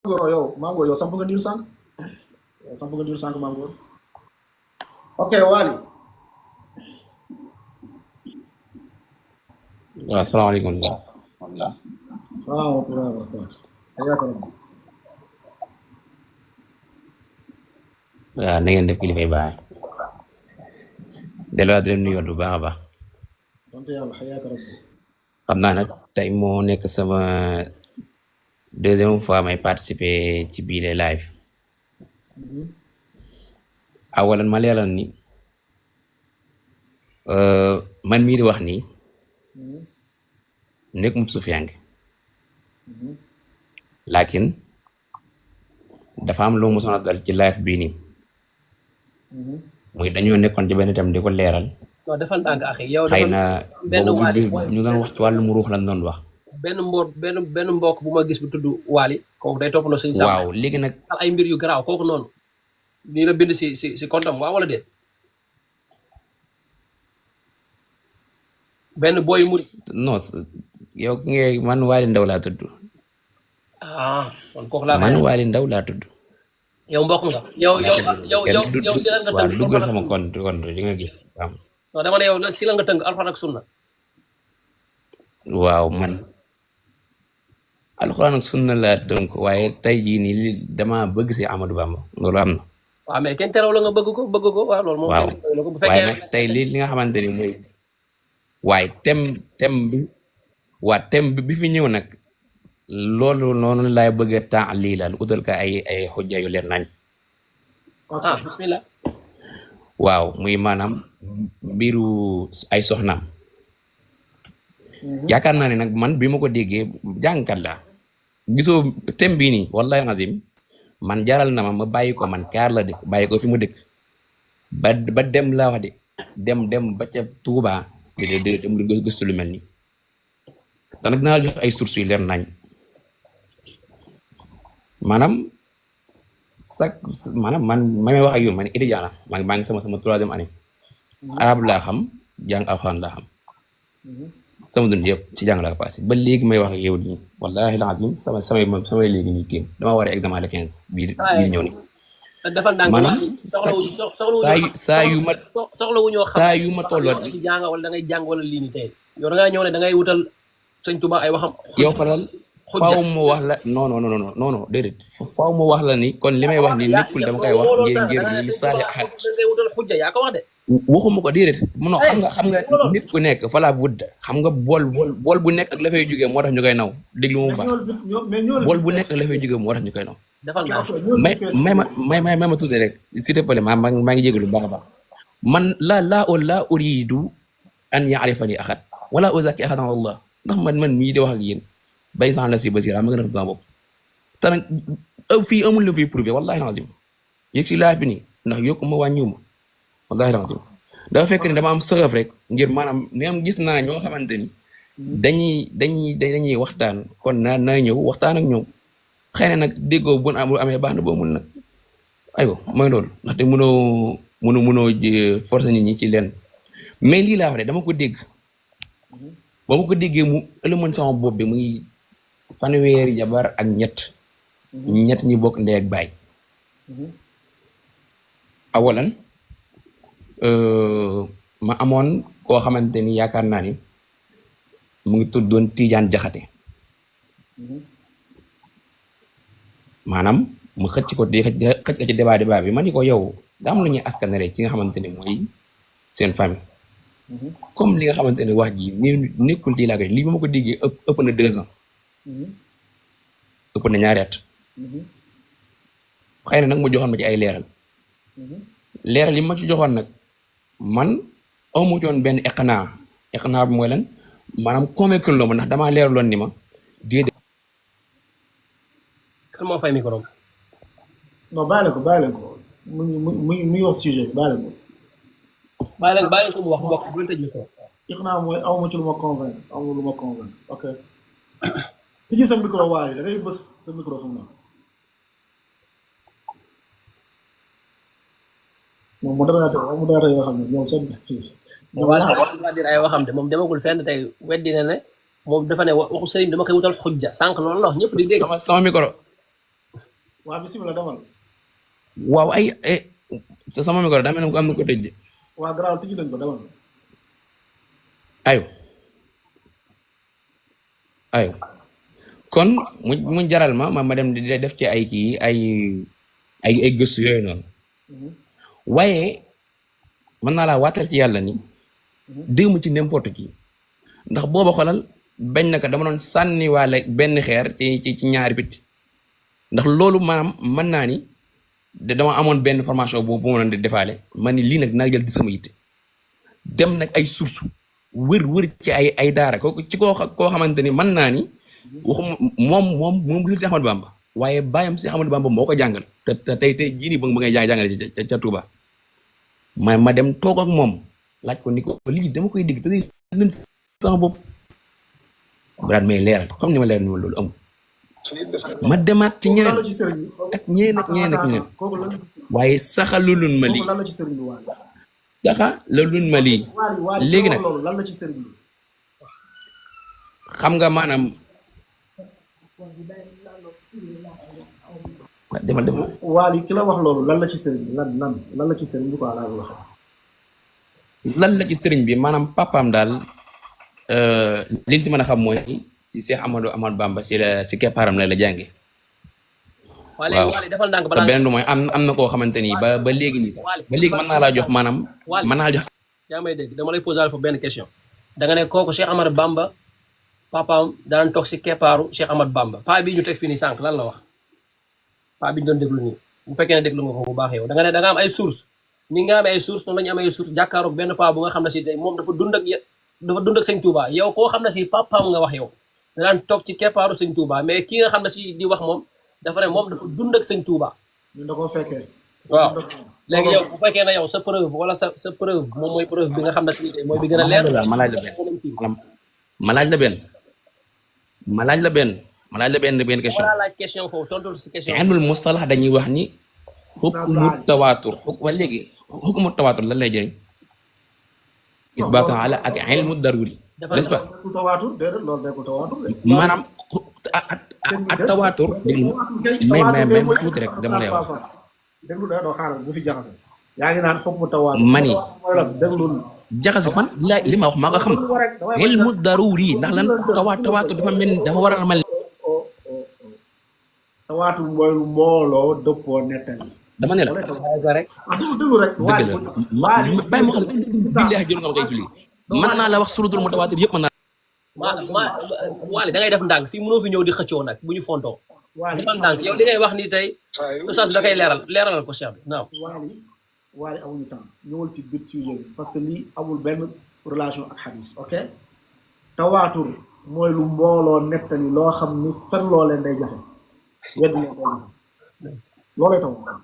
Mangoro yow samp nga niil sànq Mangoro. Ok Wally. waaw asalaamaaleykum. salaamaaleykum wa rahmatulah. waaw na ngeen def kilifa yi baax delluwaat di leen nuyuwaat bu baax a baax. sant yàlla xayaaka rabbi. xam naa nag tey moo nekk sama deuxième fois may participer ci biir live. awalan ma leeral ni man mii di wax nii nekk mu sufiyanke laakin dafa am lu mu sonal dal ci live bii nii muy dañoo nekkoon ci benn itam di ko leeral. non defal ndànk axi yow xëy na boobu ñu doon wax ci wàllum ruux lañ doon wax. benn mbokk bu ma gis bu tudd Waly kooku day toppandoo sëñ Sam. waaw léegi nag ay mbir yu garaaw kooku noonu nii la bind si kontam waaw wala déet benn booy murit. non yow ki ngay man Waly Ndaw laa tudd. kon kooku laa man Waly Ndaw laa tudd. yow mbokk nga yow si la nga tënk. waaw duggal sama compte di nga gis am. non dama ne yow si la nga tënk alxuraan ak sunna. waaw man alxuraan ak sunna laa tënk waaye tey jii nii li dama bëgg si Amadou Bamba loolu am na. waaw mais kenn terew la nga bëgg ko waaw loolu moom. waaw bu fekkee waaye nag tey li nga xamante ni mooy waaye thème bi fi ñëw nag loolu noonu laay bëgg a temps lii la utal ka ay xujja yu leen nañ. bismillah. waaw muy maanaam mbiru ay soxnaam. yaakaar naa ne nag man bi ma ko déggee jàngkat la gisoo thème bii nii wallahi azim man jaral na ma bàyyi ko man kaar la dëkk bàyyi ko fi mu dëkk ba dem laa wax de dem ba ca Tuuba dem lu gëstu lu mel ni te nag dinaa jox ay sources yu leer nañ maanaam man may wax ak yow man étudiant la maa ngi sama troisième année arabe laa xam jàng alxuraan laa xam sama dund yëpp ci jàng laa passé ba léegi may wax ak yow nii wallahi lazim samay léegi nii kéem dama war a examen le 15 bii ñëw ni maanaam saa yu ma tolloot ci jàng wala da ngay jàng wala lii ni tey yow da ngaa ñëw ne da ngay wutal sëñ Tuba ay waxam. yow xalal faaw ma wax la non déedéet faaw ma wax la ni kon li may wax ni nekkul dama koy wax ngir li saali axat ngay wutal xujja yaa ko wax de. waxuma ko déedéet munoo xam nga nit ku nekk fala budd xam nga bool bu nekk ak la fay jógee moo tax ñu koy naw déglu mu baax bool bu nekk ak la fay jógee moo tax ñu koy naw. may ma tuuti rek s'il te plaît maa ngi jégalu baax a baax man la uridu an yaarifani axat wala uzaki axadan Allah ndax man mii di wax ak yéen bay san la si basira ma gën a xam sama bopp te nag fii amul la fiy prouvé wallahi lazim yëg si laaj bi nii ndax yokku ma wàññiwu ma wallahi lazim dafa fekk ni dama am sërëf rek ngir maanaam même gis naa ñoo xamante ni dañuy waxtaan kon naa ñëw waxtaan ak ñoom xëy na nag déggoo bu amee baax na boo mun nag aywa mooy loolu ndaxte mënoo forcer nit ñi ci leen mais lii laa wax de dama ko dégg ba ma ko déggee mu ëllëgoon sama bopp bi muy fanweeri jabar ak ñett ñi bokk ndey ak baay awalan ma amoon koo xamante ni yaakaar naa ni mu ngi tuddoon Tiijaan Jaxate maanaam mu xëcc ko ci débat bi ma ni ko yow daa am lu ñuy askanere ci nga xamante ni mooy seen famille comme li nga xamante ne wax ji nekkul lii laa koy lii ba ma ko déggee ëpp na 2 ans ëpp na 2 at xëy na nag mu joxoon ma ci ay leeral yi ma ci joxoon nag man amu ci woon benn iqnaa bi mooy lan maanaam convaincre loo ma ndax damaa leeraloon ni ma déedéet. kan moo fay micro. non bàyyi leen ko muy wax sujet bàyyi leen ko mu wax mbokk bu leen tëj micro. iqnaa mooy aw ma ci lu ma convaincre ok tijji sa micro waaye da ngay bës sa micro fu mu nekk moom mu demee yoo xam ne ñoom seen ay waxam de moom demagul fenn tey weddi na ne moom dafa ne waxu sëriñ dama koy wutal xujja sànq loolu la wax ñëpp di dégg sama micro waa bisimilah demal. waaw sama micro daa mel ne ko am na ko tëj de. waa garaaw tijji nañ ko demal. ayo kon mu jaral ma dem di def ci ay kii ay gëstu yooyu noonu waaye mën naa laa waatal ci yàlla ni déwmu ci n'importe qui ndax booba xolal bañ na ko dama doon sànniwaale benn xeer ci ñaari picc ndax loolu maanaam mën naa ni dama amoon benn formation bu ma doon di defaale ma ni lii nag dinaa jël di sama yitte dem nag ay source wër ci ay daara ko ci koo xamante ni mën naa ni waxum moom gisul si Ahmadou Bamba waaye bàyyam si Ahmadou Bamba moo ko jàngal te tey jii nii ba ngay jàngale ca Touba ma dem toog ak moom laaj ko ni ko lii dama koy dégg te di leen sama bopp bu daan may leeral comme ni ma leeral ni ma loolu amul ma demaat ci ñeneen ak ñeneen waaye saxalulun ma lii ma lii léegi nag xam nga maanaam demal waali ki la wax loolu lan la ci sëriñ bi lan la ci sëriñ bi quoi laa wax lan la ci sëriñ bi maanaam papaam daal liñ ci mën a xam mooy si Cheikh Ahmadou Bamba si keppaaram la jànge waaw te beneen du mooy am na koo xamante ni ba léegi nii sax ba léegi mën naa laa jox maanaam mën naa la jox. yaa may dégg dama lay poser fa benn question da nga ne kooku Cheikh Ahmadou Bamba papaam daan toog si keppaaru Cheikh Ahmadou Bamba paa bi ñu teg fii nii sànq lan la wax paa bi ñu doon déglu nii bu fekkee ne déglu nga ko bu baax yow da nga ne da nga am ay source ni nga amee ay source noonu la ñu amee ay source jàkkaaroog benn paa bu nga xam ne si tey moom dafa dund ak sëñ Touba yow koo xam ne si papaam nga wax yow da daan toog ci keppaaru sëñ Touba mais ki nga xam ne si di wax moom dafa ne moom dafa dund ak sëñ Touba. ñun da koo fekkee. waaw léegi yow bu fekkee ne yow sa preuve wala sa preuve moom mooy preuve bi nga xam ne si tey mooy bi gën a leer. ma laaj la benn question. wala laaj question foofu tontu si question. ci ilmul mustalax dañuy wax ni. xukmu tawaatur wala léegi xukmu tawaatur lan lay jëriñ. isbaatu ala ak ilmu daruri. n'est-ce pas maanaam ak tawaatur déglu may ma tuuti rek dama lay wax. déglu da doo xaaral bu fi jaxase. yaa ngi naan xukmu tawaatur. mani jaxase fan li ma wax maa ko xam. ilmu daruri ndax lan tawaatur dafa mel dafa war a mel. tawaatur mooy lu mbooloo dëppoo nettali. dama ne la. déglu rek. dëgg la bàyyi ma xam billahi jël nga ma koy expliqué. mën naa la wax suratul mutawaatir yëpp mën naa. Waly da ngay def ndànk fii mënoo fi ñëw di xëccoo nag bu ñu fontoo. defal ndànk yow li ngay wax ni tey. oustaz da koy leeralal ko Cheikh bi naaw. Waly amuñu temps ñëwal si biir sujet bi parce que lii amul benn relation ak xadis ok. tawaatur mooy lu mbooloo nettali loo xam ni fen loo leen day jafe. weddi leen day jafe loolay tawaatur.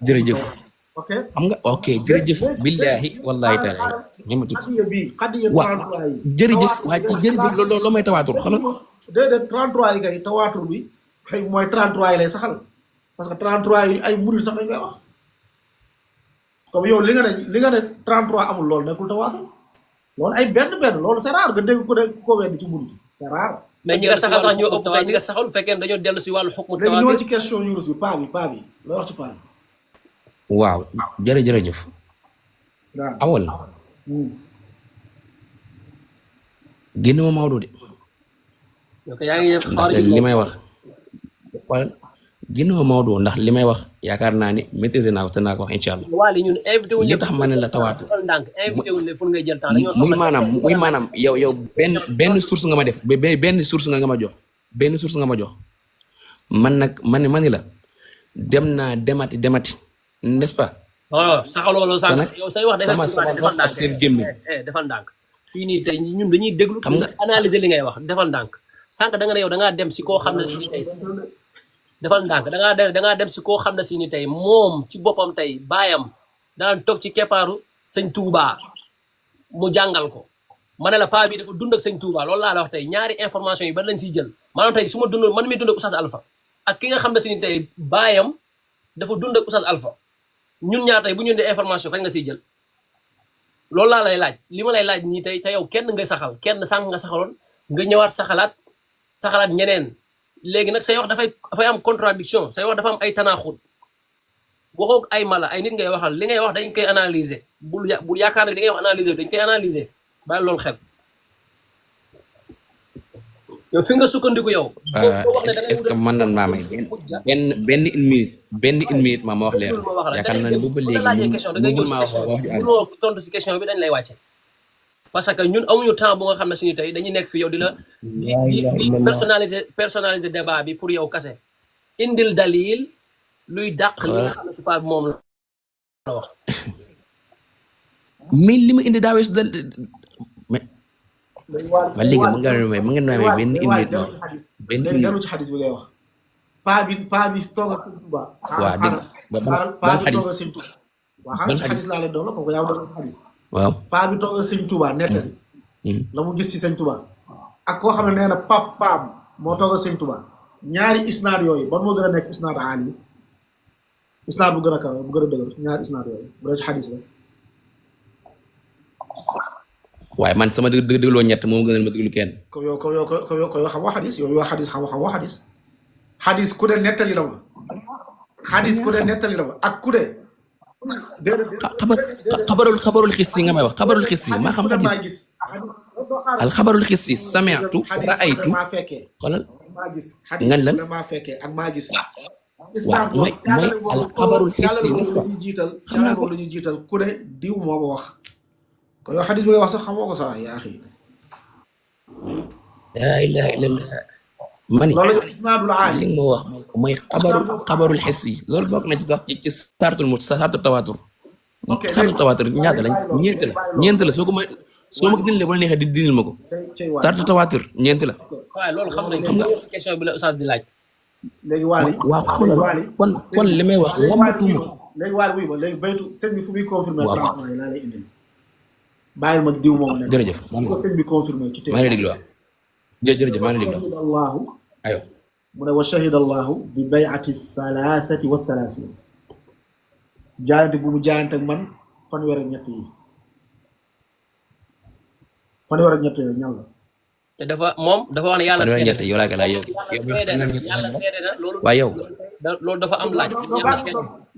jërëjëf. ok xam nga ok jërëjëf billahi wallahi taala waaw jërëjëf loolu may tawaatur xanaa déedéet 33 yi kay tawaatur bi kay mooy 33 yi lay saxal parce que 33 yi ay murid sax dañ koy wax comme yow li nga ne 33 amul loolu nekkul tawaatur loolu ay benn loolu c'est rare nga dégg ko weddi ci murid c'est rare mais ñi nga saxal sax ñoo ëpp kay ñi nga saxal bu fekkee dañoo dellu si wàllu xukmu tawaatur léegi ñëwal ci question Yunus bi paa bi looy wax ci paa bi waaw jërëjëf awal génn ma Maodo de ndax li may wax wala génn ma Maodo ndax li may wax yaakaar naa ni maîtriser naa ko te naa ko wax incha allah li tax ma ne la tawaatu muy maanaam yow benn source nga ma def benn source nga ma jox man nag ma ni la dem naa demati n'est-ce pas. waaw saxaloo loolu sànq yow say wax sama wax ak seen gémmiñ defal ndànk fii nii tey ñun dañuy déglu xam nga analyser li ngay wax defal ndànk sànq da nga ne yow da ngaa dem si koo xam ne si ni tey defal ndànk da ngaa dem si koo xam ne si ni tey moom ci boppam tey baayam daan toog ci keppaaru sëñ Touba mu jàngal ko ma ne la paa bi dafa dund ak sëñ Touba loolu laa la wax tey ñaari information yi ban lañ siy jël maanaam tey su ma dund man mi dund ak Oustaz Alpha ak ki nga xam ne si ni tey baayam dafa dund ak Oustaz Alpha ñun ñaar tey bu ñu indee information kañ nga siy jël loolu laa lay laaj li ma lay laaj ñii tey te yow kenn nga saxal kenn sànq nga saxaloon nga ñëwaat saxalaat ñeneen léegi nag say wax dafay am contradiction say wax dafa am ay tanaaxut waxoog ay mala ay nit ngay waxal li ngay wax dañ koy analyser bul yaakaar ne li ngay wax analyser dañ koy analyser bàyyi loolu xel yow fi nga sukkandiku yow. est-ce que mën nañ maa may benn une minute ma wax leen yaakaar naa ne boobu ba léegi mu maa wax mënoo tontu si question bi dañ lay wàcce parce que ñun amuñu temps bu nga xam ne suñu tey dañuy nekk fi yow di la di personnaliser débat bi pour yow kase indil dalil luy dàq li nga xam ne ci paa bi moom la wax mais li ma indi daa weesu dal mais ba léegi mën nga may benn une minute ma benn une minute ci xadis bi ngay wax paa bi toog a sëñ Tuba waaw dégg paa bi toog a sëñ Tuba waaw xam nga xadis laa leen doon la kooku yaa doon xadis waaw paa bi toog a sëñ Tuba nettali la mu gis ci sëñ Tuba ak koo xam ne nee na papaam moo toog a sëñ Tuba ñaari isnaad yooyu ban moo gën a nekk isnaad aali isnaad bu gën a kawe bu gën a dëgër ñaari isnaad yooyu bu dee ci xadis la waaye man sama dëggloo ñett moom gënal ma déglu kenn ko yow xamoo xadis yow yoo xadis xamoo xadis xadis ku de nettali la ma xadis ku de nettali la ma ak ku de xabarul xissi nga may wax xabarul xissi maa xam xadis al xabarul xissi sami'tu ra'aytu xoolal ngan lan maa fekkee ak maa gis waaw mooy al xabarul xissi n'est-ce pas xam naa ko la ñuy jiital ku de diw moo ma wax ko yow xadis bi nga wax sax xamoo ko sax yaa xii laa ilaha illallah mani li nga ma wax mooy xabarul xissi loolu bokk na ci sax ci sartu tawaatur sartu tawaatur ñaata lañ ñeent la soo ma ko dindile bu la neexee di dindil ma ko sartu tawaatur ñeent la waaw loolu xam nañ question bi la Oustaz di laaj léegi waali waaw xoolal kon li may wax lambatuuma ko léegi waali wuy ma léegi baytu sëñ bi fu muy confirmer laa lay indil bàyyil ma diw moom nekk jërëjëf ko sëñ bi confirmer ci maa ngi lay déglu waaw jërëjëf maa ngi lay déglu allahu ayo mu ne wa shahida allahu bi bay'ati salaasati wa salaasin jaayante bu mu jaayante ak man fanweer ak ñett yi fanweer ak ñett yooyu ñan la te dafa wax ne yàlla fanweer ak ñett yow laa ko laaj yow yàlla seede na loolu waaye yow loolu dafa am laaj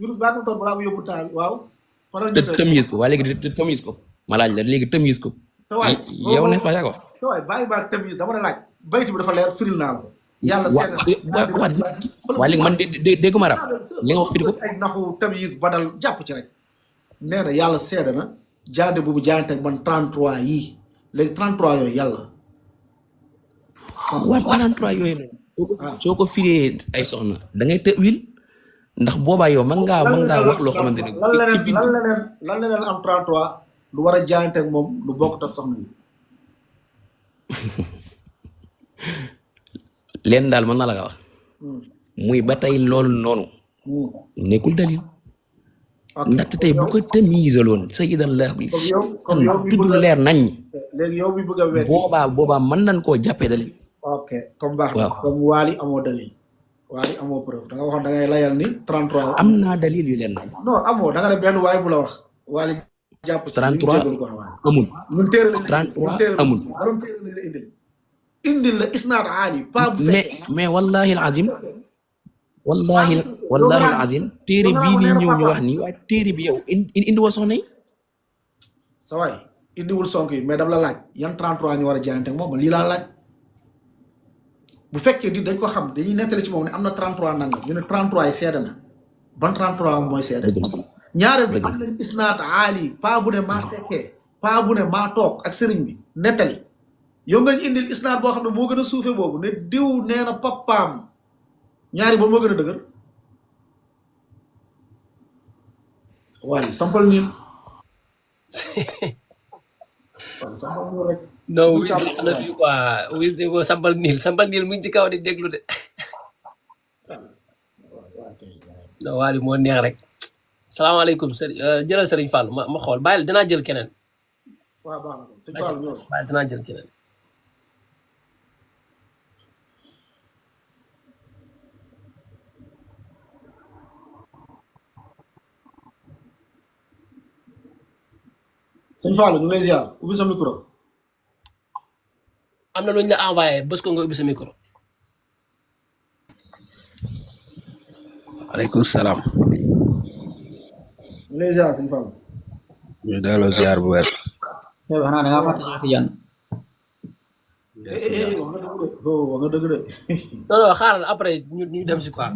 Yunus baa ko toon balaa mu yóbbu taal waaw te tëmise ko waaye léegi tëmise ko ma laaj la léegi tëmise ko yow n'est-ce pas yaa ko wax sa waay bàyyi baa tëmise dama la laaj bayti bi dafa leer firil naa la ko yàlla seede waaye léegi man dégguma rab li nga wax firi ko ay naxu tëmise badal jàpp ci rek nee na yàlla seede na jaante bu mu jaante ak man 33 yii léegi 33 yooyu yàlla waaw 33 yooyu nag soo ko firee ay soxna da ngay tëwil ndax boobaa yow mën ngaa wax loo xamante ne lan leneen am 33 lu war a jaante ak moom lu bokkut ak soxna yi leen daal mën na la nga wax muy ba tey loolu noonu nekkul dalil ndaxte tey bu ko tamisaloon sayidallah tudd leer nañ léegi yow bi bëgg a wet boobaa mën nañ koo jàppee dalil ok comme baax na comme waali amoo dalil waali amoo preuve da nga waxoon da ngay layal ni 33 am naa dalil yu leen nañ non amoo da nga ne benn waay bu la wax waali jàpp 33 amul ñun téere lañ 33 amul borom téere lañ la indil la isnaad aali pas bu mais wallahi alazim wallahi alazim téere bii nii ñëw ñu wax nii waaye téere bi yow indi woo soxna yi sa waay indiwul sonk yi mais daf la laaj yan 33 ñu war a jaayante moom lii laa laaj bu fekkee di dañ ko xam dañuy nettali ci moom ne am na 33 nangam ñu ne 33 yi seede na ban 33 mooy seede ñaareel bi am nañ isnaad aali pas bu ne maa fekkee pas bu ne maa toog ak sëriñ bi nettali yow nga indil isnaad boo xam ne moo gën a suufe boobu ne diw nee na papaam ñaari boobu moo gën a dëgër waaye sampal nii waaw sampal nii rek non wis na fi quoi wis de boo sampal niil mu ngi ci kaw di déglu de non waali moo neex rek salaamaaleykum jëlal sëriñ Fall ma xool bàyyil dinaa jël keneen waaw baax na sëñ Fall ñëw bàyyil dinaa jël keneen sëñ Fall ñu lay ziar ubbi sa micro am na lu ñu la envoyé bés ko nga ubbi sa micro aleykum salaam. ñu lay ziar suñu Fall. ñu delloo ziar bu wér. yow xanaa da ngaa fàtte Cheikh Tidiane. wax nga dëgg de. non non xaaral après ñu dem si quoi.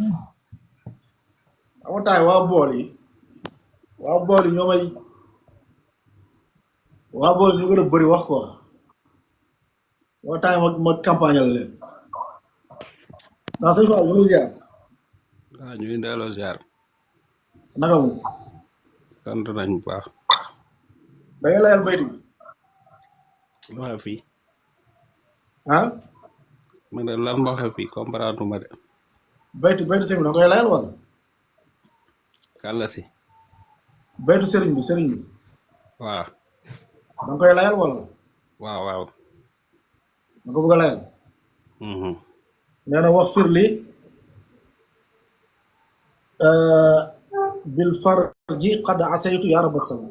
amataay waa bool yi ñoo may waa bool yi ñu gën a bëri wax quoi waxtaay ma campagne la leen ndax sëñ Fall ñu lay ziar waaw ñu ngi delloo ziar. naka mu sant nañ bu baax. da ngay layal baytu bi lu xew fii. ah ma ne lan moo xew fii comprendre ma de. baytu sëriñ bi da nga koy layal wala kan la si. baytu sëriñ bi waaw. da nga koy layal wala waaw waaw. da nga ko bëgg a layal nee na wax fir li bil farji qad asaytu ya rabba sama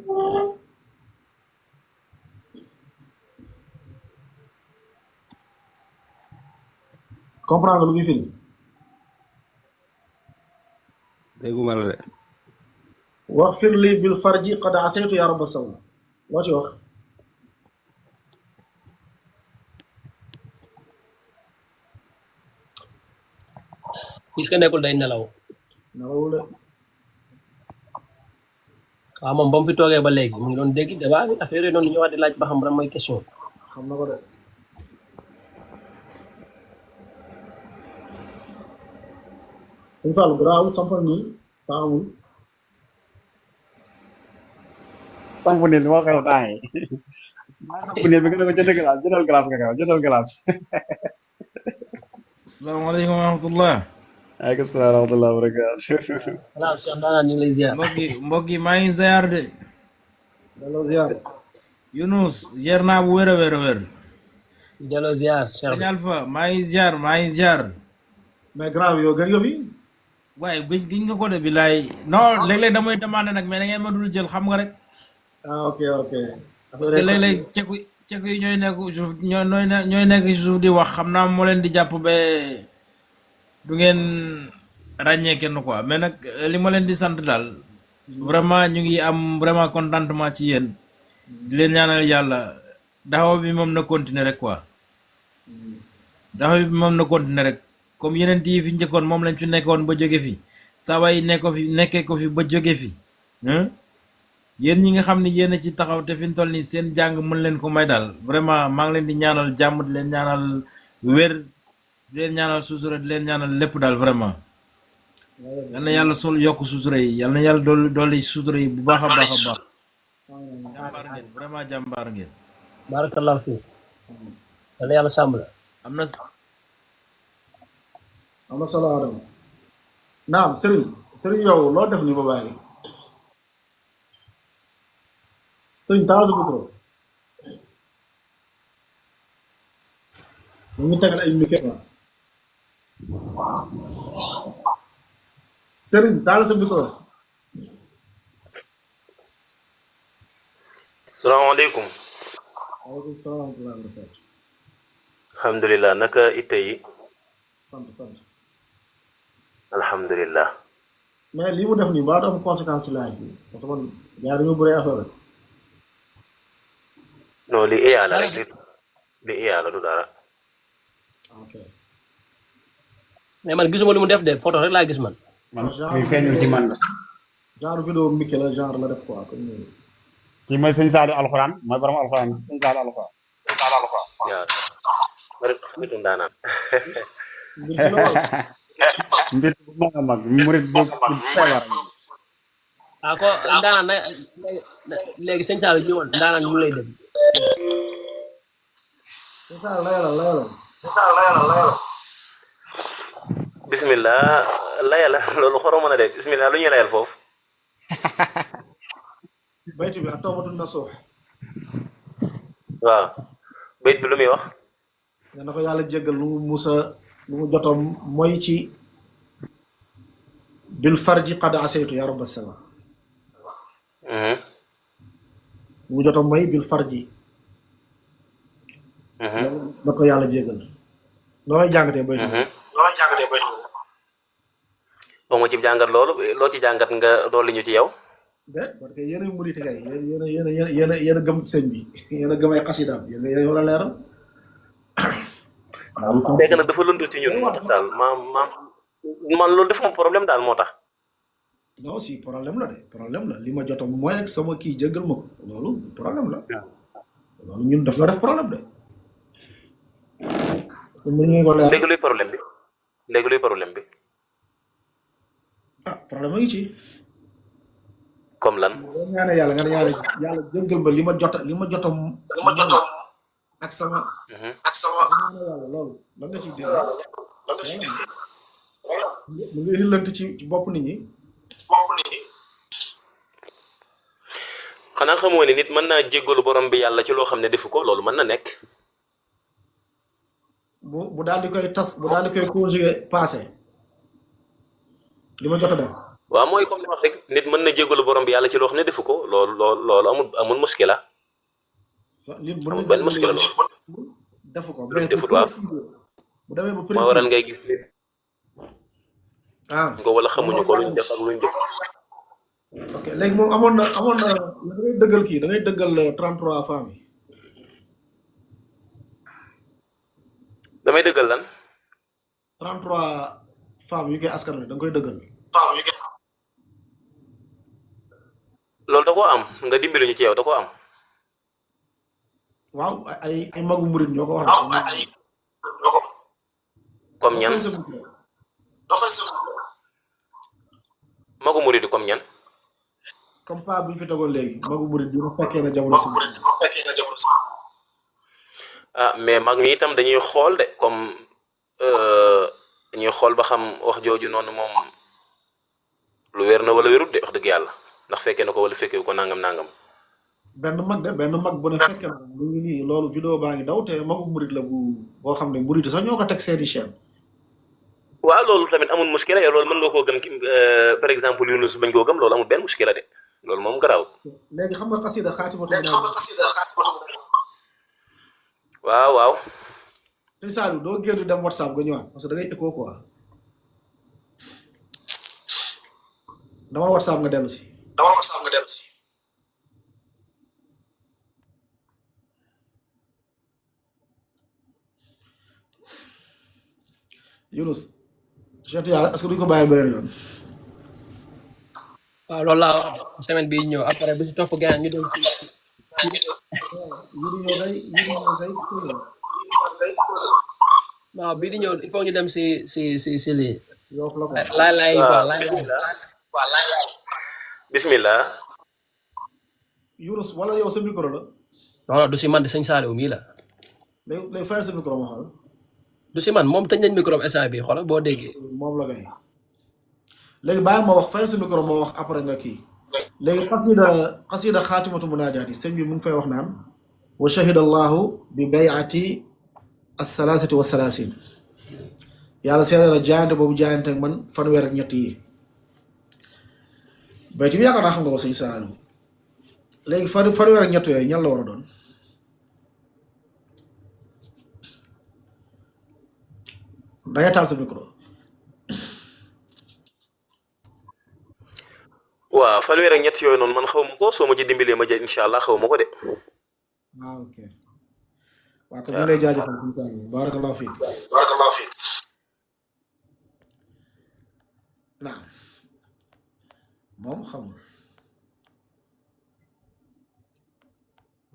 comprendre nga lu muy firi dégguma la de. wax fir li bil farji qad asaytu ya rabba sama loo ci wax puisque nekkul day nelaw nelawul de waaw moom ba mu fi toogee ba léegi mu ngi doon dégg débat bi affaire yi noonu ñëwaat di laaj ba xam lan mooy question xam na ko de sëñ Fall garaaw sampal nii taamul samp nit moo xew temps yi samp nit bi nga ne ko jëndal glace nga xew jëndal glace. asalaamaaleykum wa rahmatullah. waaleykum salaam wa rahmatullah wa barakaatu. waaw Cheikh Ndaanaan ñu ngi lay ziar mbokk yi maa ngi ziar de. delloo ziar Yunus ziar naa bu wér a wér a wér. delloo ziar Cheikh Sëñ Alpha maa ngi ziar. mais grand bi yow gën nga fi waaye giñ nga ko de bilaay non léeg-léeg damay demandé nag mais da ngeen ma dul jël xam nga rek. ah ok parce que léeg-léeg ceku yi ñooy nekk suuf ñooy nekk ci suuf di wax xam naa moo leen di jàpp ba du ngeen ràññee kenn quoi mais nag li ma leen di sant daal vraiment ñu ngi am vraiment contentement ci yéen di leen ñaanal yàlla daxaw bi moom na continuer rek quoi daxaw bi moom na continuer rek comme yeneen yi fi njëkkoon moom lañ fi nekkoon ba jóge fi saa yi nekkee ko fi ba jóge fi yéen ñi nga xam ne yéen a ci taxaw te fi mu toll nii seen jàng mën leen ko may daal vraiment maa ngi leen di ñaanal jàmm di leen ñaanal wér di leen ñaanal sutura di leen ñaanal lépp daal vraiment yal na yàlla sol yokk sutura yi yal na yàlla dolli sutura yi bu baax a baax a baax jàmbaar ngeen vraiment jàmbaar ngeen barakallahu fi yàlla yàlla sàmm la am na solo Adama naam sëriñ yow loo def ni ba bàyyi sëriñ taal sa micro mu ngi tegal ay micro sëriñ taal sa micro salaamaaleykum. waaleykum salaam wa rahmatulah wa barakatu alhamdulilah naka itte yi. sant alhamdulilah. mais lii mu def nii ba am conséquence ci live bi parce que man gars dañoo bëri affaire rek non li IA la rek li IA la du dara. ok mais man gisuma lu mu def de photo rek laa gis man man kii feeñul ci man la. genre vidéo Mickey la genre la def quoi comme ni kii mooy sëñ Saali alxuraan mooy borom alxuraan sëñ Saali alxuraan. waaw. xaritu ndaanaan. mbir ci la wala mbir bu mag a mag murit bu feebar. ah ko Ndaanaan léegi sëñ Saalum ñëwoon Ndaanaan ñu ngi lay dégg c'est ça layalal bismillah layala loolu xoro mën a dégg bismillah lu ñuy layal foofu. bayti bi ak tawbatu nasuux waaw bayt bi lu muy wax. nee na ko yàlla jéggal lu mu jotoom mooy ci bil farji qad asaytu ya rabba sama lu mu jotoom mooy bil farji na ko yàlla jéggal loo koy jàngatee baytu xaw ma ci jàngat loolu loo ci jàngat nga dolli ñu ci yow. déet parce que yéen a murit kay yéen a gëm sëñ bi yéen a gëm ay xasidaam yéen war a leeral. fekk na dafa lënd ci ñun moo tax daal man loolu defuma problème daal moo tax. non si problème la de problème la li ma jotoon mooy ak sama kii jéggal ma ko loolu problème la. loolu ñun daf la def problème de. léegi luy problème bi léegi luy problème bi. ah problème a ngi ci. comme lan. boo ñaanee yàlla nga ne yàlla jéggal ma li ma jotoon ak sama. yàlla loolu lan nga ciy dégg. mu ngi indi ci bopp nit ñi. xanaa xamoo ne nit mën naa jéggalu borom bi yàlla ci loo xam ne defu ko loolu mën na nekk. bu daal di koy tas bu daal di koy conjugué passé li ma jot a def. waaw mooy comme li wax rek nit mën na jéggalu borom bi yàlla ci loo xam ne defu ko loolu amul muskila. amul benn muskila loolu. defu ko mais defut waaw. bu demee ba précis moo waral ngay gis nit. ah ko wala xamuñu ko luñ def ak luñ def. ok léegi moom amoon na da ngay dëggal kii da ngay dëggal 33 femmes yi. damay dëggal lan. 33 femmes yu koy askan wi da nga koy dëggal. loolu da koo am nga dimbali ñu ci yow da koo am. waaw ay magu murit ñoo ko wax. comme ñan magu murit comme ñan. comme pa bu ñu fi tegoon léegi magu murit bi mu fekkee na jamono si. ah mais mag ñi itam dañuy xool de comme dañuy xool ba xam wax jooju noonu moom lu wér na wala wérut de wax dëgg yàlla ndax fekkee na ko wala fekkee ko nangam. benn mag bu ne fekkee na mu ngi nii loolu vidéo baa ngi daw te magu murit la boo xam ne murit sax ñoo ko teg seeni chaîne. waaw loolu tamit amul muskila yow loolu mën nga koo gëm par exemple Yunus bañ koo gëm loolu amul benn muskila de loolu moom garaaw. léegi xam nga xasida xaatimatu waaw. sëñ Saliou doo génn dem WhatsApp nga ñëwaat parce que da ngay écho quoi dama WhatsApp nga dellu si. Yunus Cheikh Yàlla est-ce que duñ ko bàyyi beneen yoon. waaw loolu laa wax semaine bii ñëw après bi si topp gàncax ñu dem. waaw bii di ñëw il faut ñu dem si lii. laay bismillah. Yunus wala yow sa micro la. non du si man de sëñ Saliou mii la. léegi fayal sa micro ma xool. du si man moom tëj nañ micro instant bi xoolal boo déggee. moom la kay léegi bàyyi ma wax fayal sa micro moo wax après nga kii. léegi xasida xaatimatu munaajaat yi sëñ bi mu ngi fay wax naan wa shahida allahu bi bayati athalathati wa thalathin yàlla seede la jaayante boobu jaayante ak man fanweer ak ñett yi bayti bi yaakaar naa xam nga ko sëñ Saalu léegi fanweer ak ñett yooyu ñan la war a doon dangay taal sa micro. waaw fanweer ak ñett yooyu noonu man xaw ma ko soo ma ci dimbalee ma jël incha allah xaw ma ko de. ok waaw kon ñu lay jaajëfal sëñ Saalu barakallahu fiik naam moom xamul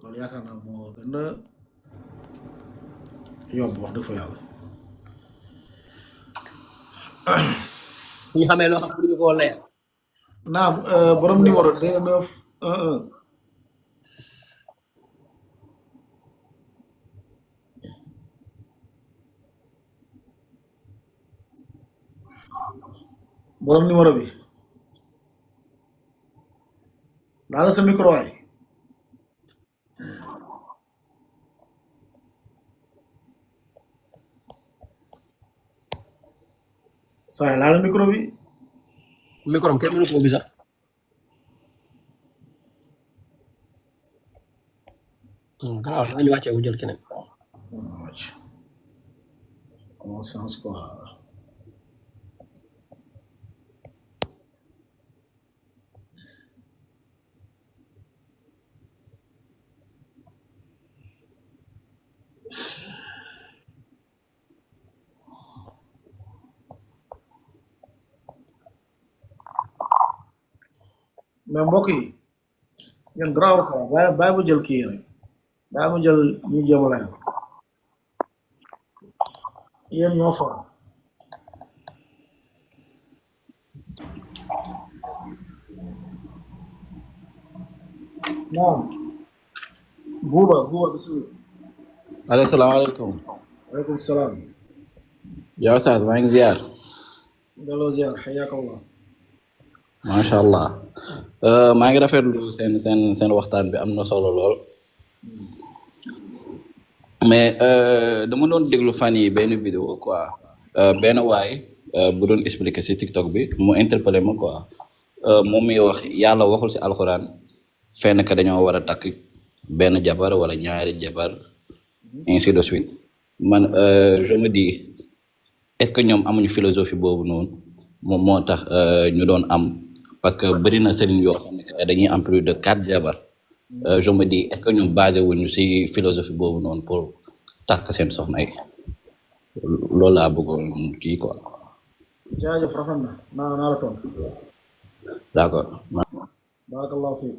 loolu yaakaar naa moo gën a yomb wax dëgg fa yàlla. ñu xamee loo xam ne ñu ko leer. naam borom numéro 2911. borom numéro bi laala sa micro waay saa laala micro bi micro am kenn mënu ko ubbi sax. garaaw la ñu wàccee wu jël keneen. bon sens quoi mais mbokk yi yéen garaaw quoi bàyyi ma jël kii rek bàyyi ma jël ñu jéem a lay yéen ñoo fa naam buuba bismillah. allo salaamaaleykum. waaleykum salaam. yow Oustaz maa ngi ziar. delloo ziar xayaakallah. macha allah. maa ngi rafetlu seen waxtaan bi am na solo lool. mais dama doon déglu fan yi benn vidéo quoi benn waay bu doon expliquer ci TikTok bi mu interpellé ma quoi moom mi wax yàlla waxul ci alxuraan fenn ka dañoo war a takk benn jabar wala ñaari jabar ainsi de suite man je me dis est-ce que ñoom amuñu philosophie boobu noonu moom moo tax ñu doon am parce que bëri na sëriñ yoo xam ne dañuy am plus de 4 jabar je me dis est-ce que ñoom basé wuñu ci philosophie boobu noonu pour takk seen soxna yi loolu laa bëggoon kii quoi. jaajëf rafet na naa la tontu. d'accord. barakallahu fiik.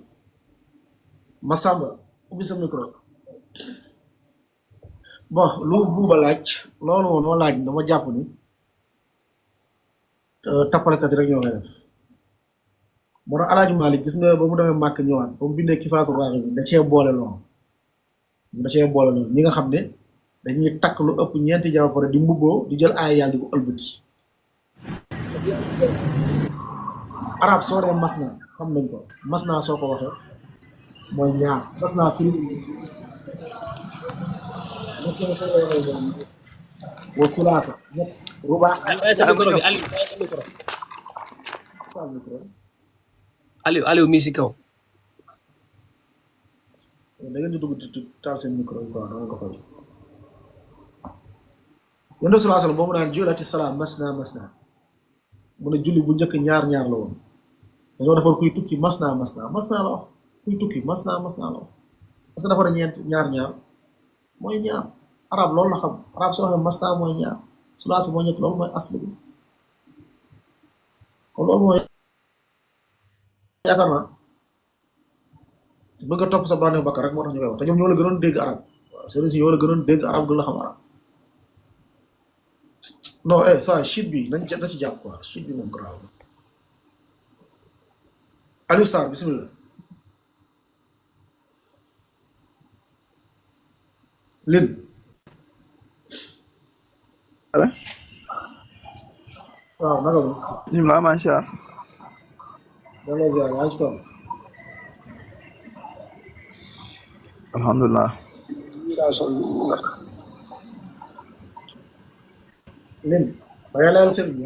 Massamba ubbi sa micro. bon lu buuba laaj loolu moo laaj dama jàpp ni tappalekat yi rek ñoo koy def moo tax Alaaji Malik gis nga ba mu demee màkk ñëwaat ba mu bindee Kifaatu Raaxi bi da cee boole loolu ñi nga xam ne dañuy takk lu ëpp ñeenti jabar pare di mbubboo di jël ay yàlla di ko ëlbati arab soo dee mas naa xam nañ ko mas naa soo ko waxee mooy ñaar mas naa firi mas naa soo ko waxee wa sulaasa ñett rubaa Aliou mi si kaw. da ngeen di dugg taal seen micro yi quoi dama ko fay yonent sallallahu alayhi wasallam boobu naan julati salaam masna mu ne julli bu njëkk ñaar la woon dañoo defar kuy tukki masna la wax kuy tukki masna la wax parce que dafa ne ñaar mooy ñaar arab loolu la xam arab soo waxee masna mooy ñaar sulaasa mooy ñett loolu mooy asli bi kon loolu mooy yaakaar naa bëgg a topp sa bànneex bakkan rek moo tax ñu koy wax te ñoom ñoo la gënoon dégg arab waaw sëriñ si ñoo la gënoon dégg arab gën la xam arab non ça shit bi nañ na ci jàpp quoi shit bi moom garaaw Aliou Sarr bismillah lin ala waaw naka mu nim la macha Allah delloo ziar yaa ngi ci kaw alhamdulillah lin da ngay layal sëriñ bi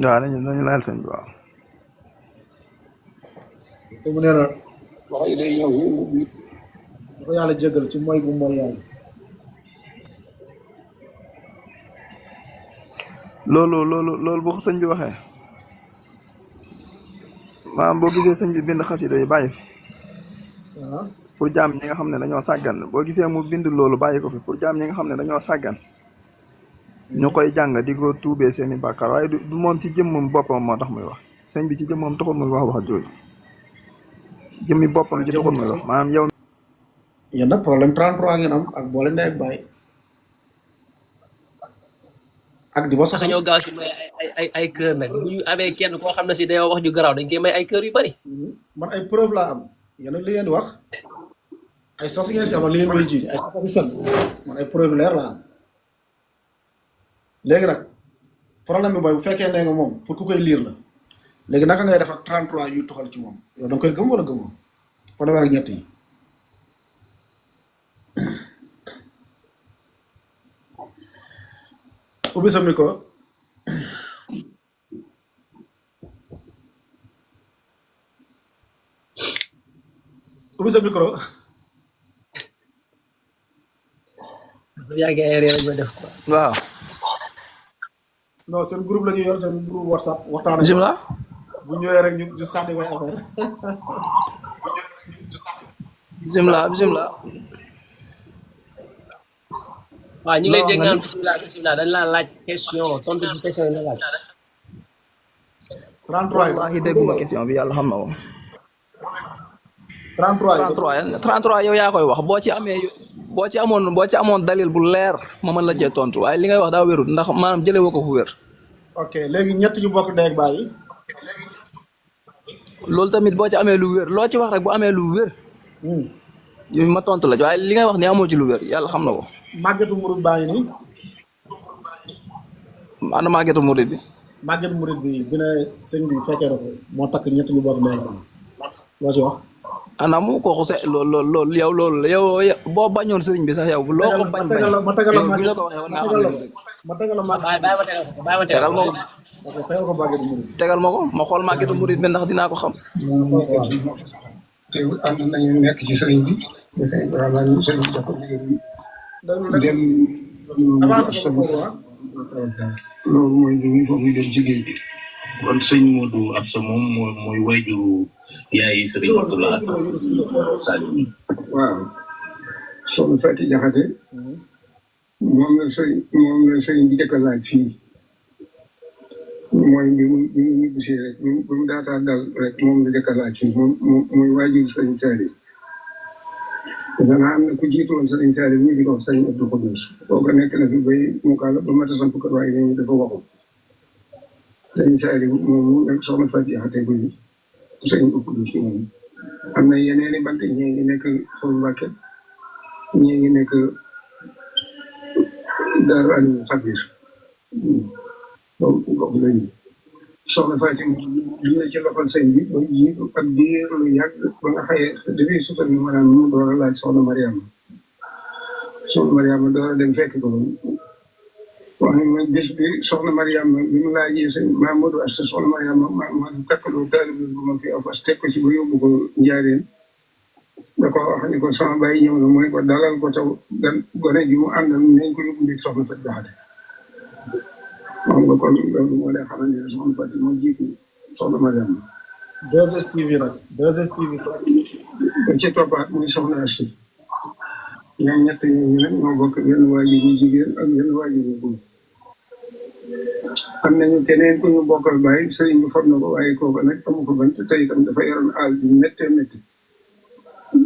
waaw nañu layal sëriñ bi waaw te mu nee na dafa yàlla jégal ci mooy bu mooy yàlla loolu bu ko sëñ bi waxee maanaam boo gisee sëñ bi bind xasida yi bàyyi fi pour jaam ñi nga xam ne dañoo sàggan boo gisee mu bind loolu bàyyi ko fi pour jaam ñi nga xam ne dañoo sàggan ñu koy jàng di ko tuubee seeni bàkkaar waaye du moom ci jëmmam boppam moo tax muy wax sëñ bi ci jëmmam taxul muy wax jooju jëmmi boppam ci taxul muy wax maanaam yow yéen nag problème 33 ngeen am ak boole ndey ak bàyyi ak di ba ñoo gaaw ci may ay kër nag bu ñu amee kenn koo xam ne si dañoo wax ju garaaw dañ koy may ay kër yu bari man ay preuve laa am yéen li ngeen di wax ay sos ngeen si amal li ngeen may ji ay sos fen man ay preuve leer laa am léegi nag problème bi mooy bu fekkee nee nga moom pour ku koy liir la léegi naka ngay def ak 33 yu toxal ci moom yow da nga koy gëm wala gëmoo fanweer ak ñett yi ubbi sa micro ubbi sa micro yaa ngi ay réew def ko waaw non seen groupe la ñuy yor seen groupe WhatsApp waxtaan bismillah bu ñëwee rek ñu sànni way affaire bismillah waaw ñu ngi lay dégg naan bismillah dañ laa laaj question tontu ci question yi la laaj 33 yi wallahi dégguma question bi yàlla xam na ko. 33 yi 33 yow yaa koy wax boo ci amoon dalil bu leer ma mën la cee tontu waaye li ngay wax daa wérut ndax maanaam jëlee woo ko fu wér. ok léegi ñett ñu bokk ndey ak baay yi. loolu tamit boo ci amee lu wér loo ci wax rek bu amee lu wér. yow ma tontu la waaye li ngay wax ni amoo ci lu wér yàlla xam na ko. màggetu murid baa ngi nii. ana màggetu murid bi. màggetu murid bi ne sëñ bi fekkee na ko moo takk ñett ñu bokk ndey ak baay loo ci wax. anamu kooku loolu yow boo bañoon sëriñ bi sax yow loo ko bañ yow bu la ko waxee war naa xam ne dëgg. ma tegal la tegal ma ko tegal ma ko ma xool màggetu murid bi ndax dinaa ko xam. te ànd nañu nekk ci sëriñ bi sëriñ Ibrahima ñu sëriñ bi dafa dem loolu mooy li ñu foofu dem jigéen bi kon sëñ Modou Absa moom mooy wayjuru yaay sëriñ Abdoulaye Salim. waaw soxna Faty Diakhaté moom la sëriñ bi jëkk a laaj fii mooy bi mu ñibbisee rek bi mu daataa dal rek moom la jëkk a laaj fii moom mooy waajur sëriñ Salim. danaa am na ku jiitu woon sëriñ Salim ñu di ko wax sëriñ Abdou Khoudous kooku nekk na fi bay mu kaala ba mata samp kër waaye nañu dafa waxu sëriñ Salim moom nag soxna Faty Diakhaté bu sëriñ Abdou Khoudous moom am na yeneen i bant ñii ngi nekk Xol Mbàkke ñii ngi nekk Daaru Aliou Xabir kooku lañu soxna Faty dina ci loxol sëñ bi ba jiitu ak diir lu yàgg ba nga xëyee dafay sutal ni maanaam mu door a laaj soxna Mariama door a dem fekk ko wax ma bés bi soxna Mariama bi mu laajee sëñ Mamadou Asta soxna Mariama ma takkaloo taalibe bu ma fi fas teg ko ci ba yóbbu ko Njaareen da ko wax ni ko sama bàyyi ñëw na mooy ko dalal ko taw gone gi mu àndal nañ ko yóbbu ndig soxna Faty Diakhaté moom nga kon loolu moo lay xamal ne soxna Faty moo jiitu soxna Mariama 2STV nag 2STV ba ci toppaat muy soxna Asta ñoom ñett ñooñu nag ñoo bokk benn waajur bu jigéen ak benn waajur bu góor am nañu keneen ku ñu bokkal bàyyi sëriñ bi fab na ko waaye kooku nag amu ko bant te itam dafa yoroon aal bi méttee métti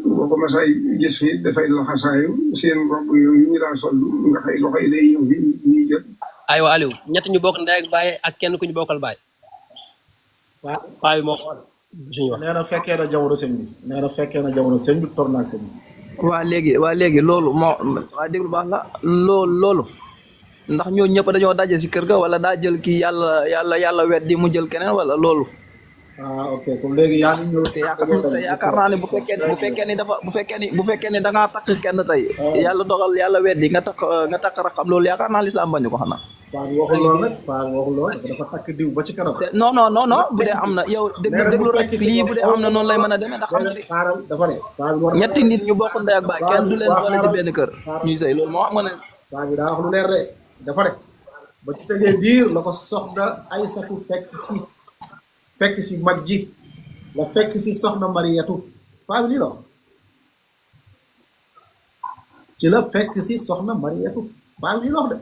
boo ko masaay gis fii dafay laxasaayu seen rob yooyu ñu daa sol nga xëy loxo yi day ñëw fi ñuy jot aywa Aliou ñett ñu bokk ndey ak baay ak kenn ku ñu bokkal baay. waaw paa bi moo xool suñu wax. nee na fekkee na jamono sëñ bi nee na fekkee na jamono sëñ bi toog na ak sëñ bi. waa léegi loolu moo waa déglu baax la loolu ndax ñooñu ñëpp dañoo daje si kër ga wala daa jël kii yàlla weddi mu jël keneen wala loolu. ok comme léegi yaa ngi ñëw. te yaakaar naa ne bu fekkee ni da ngaa takk kenn tey. yàlla dogal yàlla weddi nga takk raxam loolu yaakaar naa lislaam bañu ko xanaa. paa bi waxul loolu nag paa bi waxul loolu dafa takk diw ba ci kanam. non bu dee am na yow déglu rek lii bu dee am na noonu lay mën a demee ndax xam nga dafa ne paa bi ñetti nit ñu bokk ndey ak baay kenn du leen boole ci benn kër ñuy sëy loolu moo wax ma ne. paa bi daa wax lu leer de dafa ne ba ci tegee diir la ko soxna Aysatu fekk si mag ji la fekk si soxna Mariyatu paa bi lii la wax ci la fekk si soxna Mariyatu paa bi lii la wax de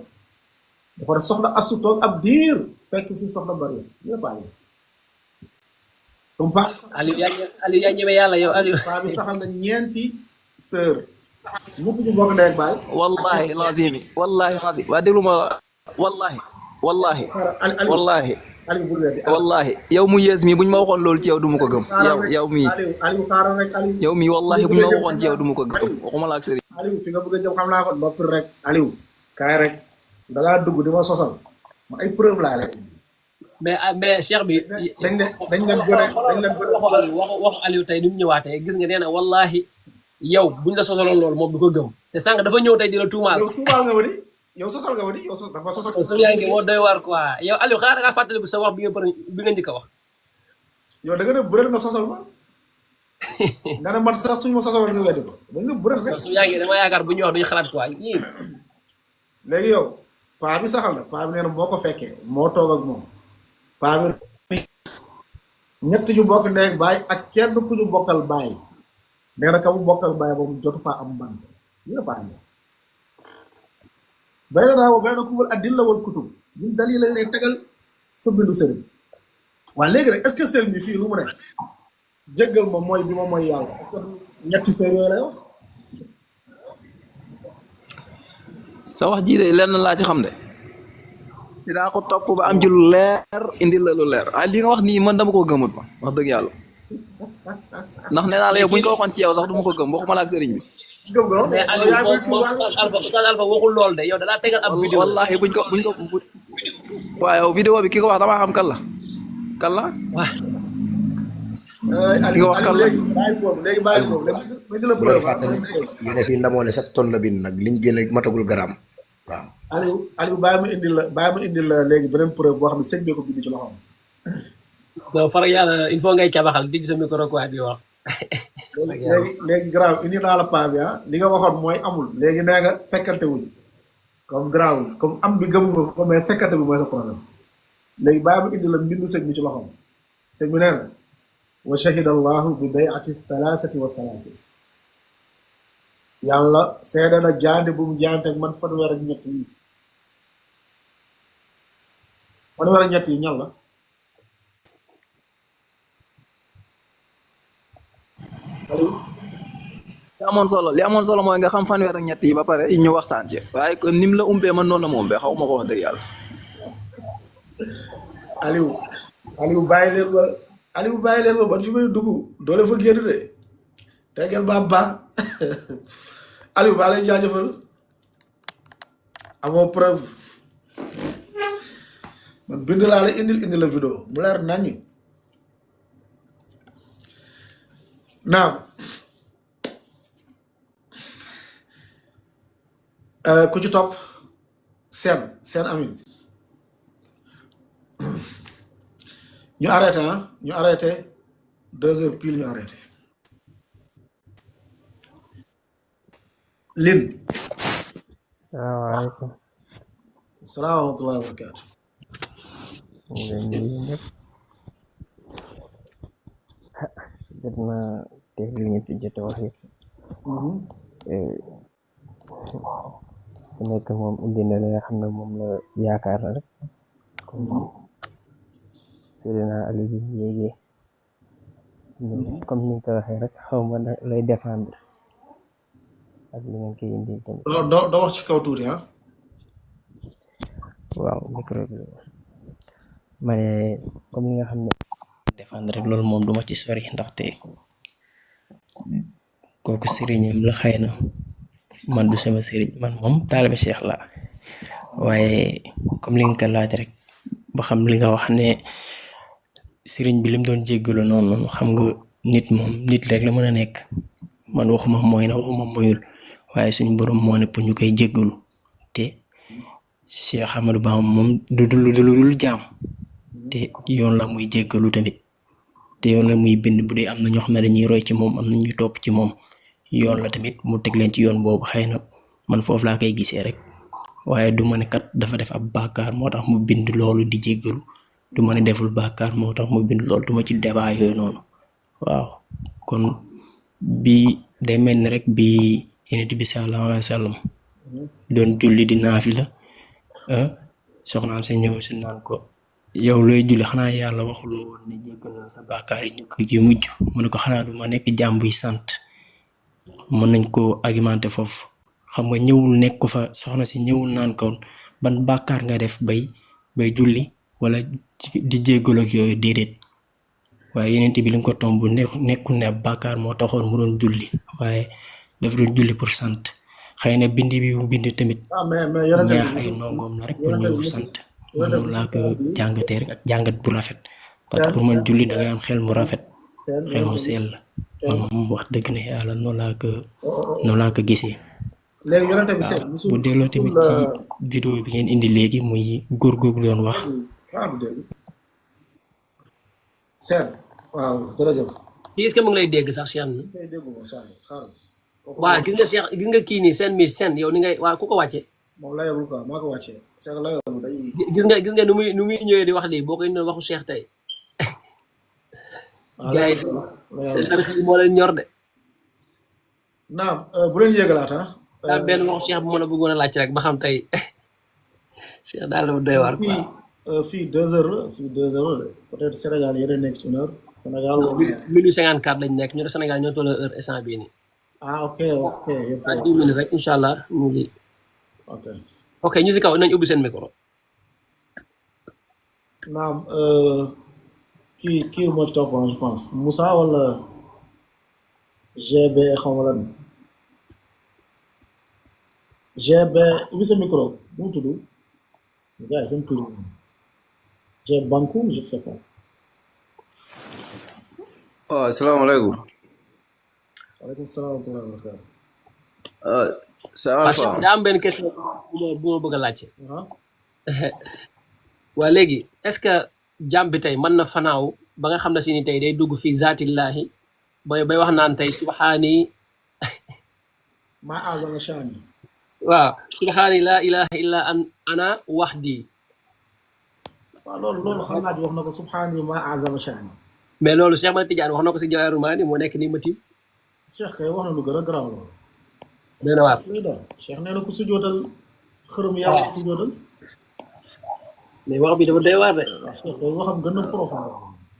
dafa ne soxna Astu toog ab diir fekk si soxna Mariyatu lii la paa bi comme paa Aliou yaa ñeme yàlla yow Aliou. paa bi saxal na ñeenti sœur mukk ñu bokk ndey ak baay wallahi lazim waa déglu ma wallahi yow mu yees mi buñ ma waxoon loolu ci yow du ma ko gëm yow mii yow mii wallahi buñ ma waxoon ci yow du ma ko gëm waxuma la ak sëriñ Aliou fi nga bëgg a jëm xam naa ko noppi rek Aliou kaay rek da ngaa dugg di ma sosal ma ay preuve laa lay mais Cheikh bi dañ leen waxu Aliou tey ni mu ñëwaatee gis nga nee na wallahi yow buñ la sosaloon loolu moom du ko gëm te sànq dafa ñëw tey di la tuumaal. yow tuumaal nga ma di yow sosal nga ma di yow dafa sosal. yow yaa ngi moo doy waar quoi yow Aliou xanaa da ngaa fàttaliku sa wax bi nga njëkk a wax. yow da nga ne bëreet nga sosal ma nga ne man sax suñu ma sosaloon nga weddi ko da nga bëreet rek. su yaa ngi dama yaakaar bu ñu wax duñu xalaat quoi yii. léegi yow paa bi saxal la paa bi nee na moo ko fekkee moo toog ak moom paa bi ñett ñu bokk ndey baay ak kenn ku ñu bokkal baay nee na ka mu bokkal baay boobu jotu faa am ban lii la paa bi bay na daa woo bay na kubal addil la wal kutub ñun dal yi lañ lay tegal sa bindu sëriñ waa léegi nag est-ce que sëriñ bi fii lu mu ne jéggal ma mooy bi ma mooy yàlla est-ce que ñetti sër yooyu lay wax sa wax ji de lenn laa ci xam de dinaa ko topp ba am ci lu leer indi la lu leer waaye li nga wax nii man dama ko gëmut ma wax dëgg yàlla ndax nee naa la yow buñ ko waxoon ci yow sax du ma ko gëm waxuma la ak sëriñ bi gëm nga mais Aliou moom Oustaz Alpha waxul lool de yow dalaa tegal ab vidéo wallahi buñ ko waaye yow vidéo bi ki ko wax damaa xam kan la ki nga wax kan la léegi bàyyi boobu léegi la bu la fàttali yéen a fi ndamoo ne 7 tonnes la bind nag liñ génne matagul gramme waaw Aliou bàyyi ma indil la léegi beneen preuve boo xam ne sëñ bi ko bind ci loxoom donc far yàlla il faut ngay cabaxal digg sa micro quoi di wax léegi grave indi naa la paa bi li nga waxoon mooy amul léegi nee nga fekkante wuñ comme grave comme am bi gëmu nga ko mais fekkante bi mooy sa problème léegi bàyyi ma indi la mbindu sëñ bi ci loxoom sëñ bi nee na wa shahida allahu bi bay'ati thalathati wa thalathin yàlla seede na jaande bu mu jaante ak man fanweer ak ñett yi fanweer ak ñett yi ñan la li amoon solo mooy nga xam fanweer ak ñett yi ba pare ñu waxtaan ci waaye kon nim la umpee man noonu la ma umpee xaw ma ko wax dëgg yàlla Aliou bàyyi leen ba ban fi may dugg doole fa génn de tegel ba Aliou baa lay jaajëfal amoo preuve man bind laa la indi la vidéo mu leer nañu naam ku ci topp seen amin ñu arrêté ñu arrêté 2 heures pile ñu arrêté lin salaamaaleykum salaam wa rahmatullahi wa barakaatu jot na dégg li ñu fi jot a wax yëpp ku nekk moom indi na li nga xam ne moom la yaakaar na rek comme Seydina Aliou bi yéegee comme ni nga ko waxee rek xaw ma lay défendre ak li ngeen koy indi tamit. doo wax ci kaw tuuti waaw micro bi ma ne comme ni nga xam ne défendre rek loolu moom duma ci sori ndaxte kooku sëriñam la xëy na man du sama sëriñ man moom taalibe Cheikh la waaye comme li nga ko laaj rek ba xam li nga wax ne sëriñ bi lim doon jéggalu noonu xam nga nit moom nit rek la mën a nekk man waxuma mooy na waxuma moyul waaye suñu borom moo ne pour ñu koy jéggalu te Cheikh Ahmadou Bamba moom du dul jaam te yoon la muy jéggalu tamit te yoon la muy bind bu dee am na ñoo xam ne dañuy roy ci moom am na ñuy topp ci moom yoon la tamit mu teg leen ci yoon boobu xëy na man foofu laa koy gisee rek waaye du ma ne kat dafa def ab bàkkaar moo tax mu bind loolu di jéggalu du ma ne deful bàkkaar moo tax mu bind loolu du ma ci débat yooyu noonu waaw kon bi day mel ni rek bi Yonent bi sallallahu alayhi wa sallam doon julli di naafila soxnaam sa ñëw si naan ko yow looy julli xanaa yàlla waxuloo woon ne jéggal na sa bàkkaar yi ñu ko ji mujj mu ne ko xanaa du ma nekk jàmm buy sant mën nañ ko argumenté foofu xam nga ñëwul nekk ko fa soxna si ñëwul naan ko ban bàkkaar nga def bay julli wala di jéggal ak yooyu déedéet waaye Yonent bi li nga ko tomb nekkul ne bàkkaar moo taxoon mu doon julli waaye dafa doon julli pour sant xëy na bind bi mu bind tamit ñaax ay ndongoom la rek pour ñëw sant man noonu laa ko jàngatee rek ak jàngat bu rafet parce que pour man julli da ngay am xel mu rafet xel mu sell man moom wax dëgg ne yàlla noonu laa ko gisee léegi Yonent bi bu delloo tamit ci vidéo bi ngeen indi léegi muy góor googu doon wax waaw jërëjëf kii est-ce que mu ngi lay dégg sax Cheikh waaw gis nga Cheikh gis nga kii nii seen yow ni ngay waaw ku ko wàcce moom layalul quoi maa ko wàccee Cheikh layalul day gis nga nu muy ñëwee di wax lii boo koy waxu Cheikh tey gars yi moo leen ñor de naam bu leen yéegalaat daal benn waxu Cheikh bu mën a bëggoon a laaj rek ba xam tey Cheikh daal dafa doy waar quoi fii 2 heures la fii 2 heures la peut-être Sénégal yéen a nekk ci 1 heure Sénégal moom. minuit 54 lañ nekk ñu ne Sénégal ñoo toll heure instant bii nii. ah ok ok. à 10 minutes rek incha allah ñu ngi. ok ok ñu si kaw nañ ubbi seen micro. naam kii moo ci toppoon je pense Moussa wala GB xaw ma lan GB ubbi sa micro nu mu tudd gars yi seen tur G Banku je sais pas. waaw asalaamaaleykum. waaleykum salaam wa rahmatulah. c'est Alpha. daa am benn question bu ma bëgg a laajte. waa léegi est-ce que jàmm bi tey mën na fanaaw ba nga xam ne si ni tey day dugg fii zaatillahi bay wax naan tey subhaani maa azama shaani. waaw subhaani laa ilaha illa ana wahdi. waaw loolu xam naa wax na ko subhaani maa azama shaani. mais loolu Cheikh Ahmad Tidiane wax na ko si Jawahirul Maani moo nekk nii ma tiim. Cheikh kay wax na lu gën a garaaw loolu. nee na waar. Cheikh nee na ku sujootal xërëm yàlla ku sujootal. mais wax bi dafa doy waar de. waaw Cheikh kay waxam gën a profond.